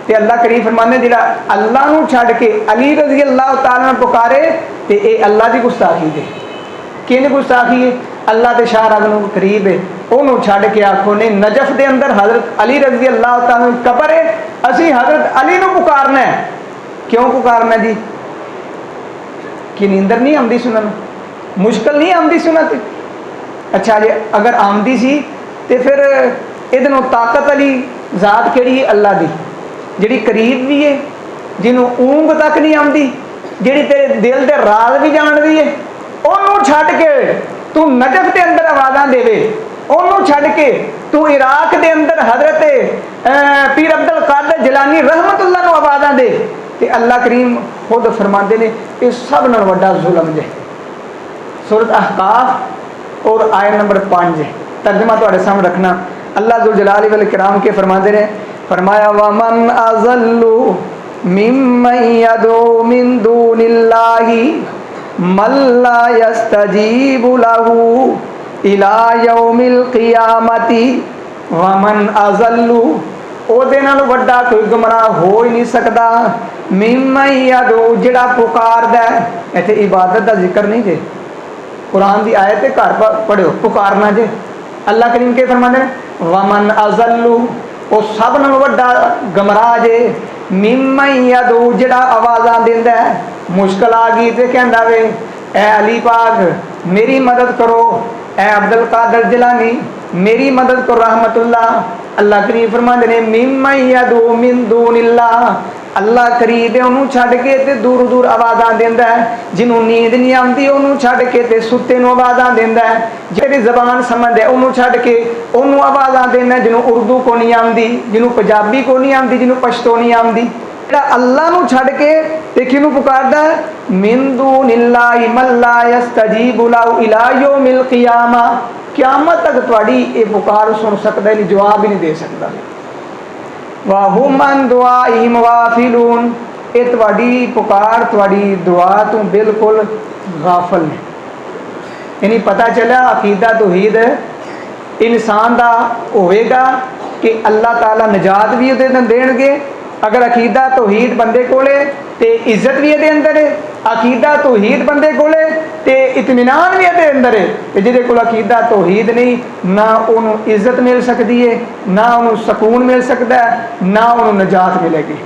तो अल्लाह करीम फरमाने जिहड़ा अल्लाह नूं छड्ड के अली रज़ी अल्लाह तआला नूं पुकारे तो ये अल्लाह की गुस्ताखी है। किन गुस्ताखी है? अल्लाह के शाह रब नूं करीब है उन्होंने छड्ड के आखो ने नजफ के अंदर हज़रत अली रज़ी अल्लाह तआला कबर है, असी हज़रत अली नूं पुकारना है। क्यों पुकारना जी? कि नींदर नहीं आती सुनन, मुश्किल नहीं आती सुनन। अच्छा जी अगर आमदी सी तो फिर इधनों ताकत वाली जात केड़ी? अल्लाह की, जिहड़ी करीब भी है, जिन्हों ऊंग तक नहीं आती, जिहड़ी तेरे दिल के राज भी जानती है, उन्होंने छड्ड के तू नजफ के अंदर आवाज़ां देवे, उन्होंने छड्ड के तू इराक के अंदर हज़रत पीर अब्दुल कादिर जिलानी रहमतुल्लाह नूं आवाज़ां दे। तो अल्लाह करीम खुद फरमाते ने ये सब नाल वड्डा जुल्म जे। सूरत अहकाफ और आयत नंबर 5 तर्जमा तुहाडे सामने रखना। अल्लाह जुल जलाली वल इकराम के फरमाते ने फरमाया वमन अज़ल्लु मिम्मन यदू मिन दूनिल्लाहि मल्ला यस्तजीबु लहू इला यौमिल क़ियामती वमन अज़ल्लु ओदे नाल वड्डा कोई गुमराह हो ही नहीं सकता मिम्मन यदू जिहड़ा पुकारदा है। इत्थे इबादत का जिक्र नहीं जे, कुरान की आयत है घर पढ़ो पुकारना जे। अल्लाह करीम के फरमाते हैं वमन अज़ल्लु वो सब नाल वड्डा गमराह जे मिम्मन यदू जिहड़ा आवाज़ां दिंदा है। मुश्किल आ गई तो कहंदा वे ए अली पाक मेरी मदद करो, ए अब्दुल कादिर जिलानी मेरी मदद करो रहमतुल्लाह। अल्लाह करीम फरमाते ने मिम्मन यदू मिन दूनिल्लाह अल्लाह करीब है उन्होंने छड्ड के ते दूर दूर आवाज़ां देंदा है। जिन्होंने नींद नहीं आती उन्होंने छड्ड के ते सुत्ते नूं आवाज़ां देंदा है। जिहड़ी ज़बान समझ है उन्होंने छड्ड के उन्होंने आवाज़ां देंदा है। जिन्होंने उर्दू को नहीं आती, जिन्होंने पंजाबी को नहीं आती, जिन्होंने पश्तो नहीं आती, जिहड़ा अल्लाह नूं छड्ड के ते किहनूं पुकारदा है मिन दूनिल्लाहि मल्ला यस्तजीबु लहू इला यौमिल क़ियामा। क़यामत तक तुहाडी ये पुकार सुन सकदा नहीं, जवाब ही नहीं दे सकता। वाहुम अन दुआइहिम गाफिलून ये तुहाडी पुकार तुहाडी दुआ तो बिल्कुल गाफिल ने। यानी पता चला अकीदा तौहीद इंसान का होगा कि अल्लाह ताला निजात भी उहदे देणगे। अगर अकीदा तौहीद बंदे कोले ते इज्जत भी ये अंदर है, अकीदा तौहीद बंदे कोले ते इत्मीनान भी ये अंदर है। ते जिहदे कोल अकीदा तौहीद नहीं ना उन्होंने इज्जत मिल सकती है, ना उन्होंने सकून मिल सकता है, ना उन्होंने निजात मिलेगी।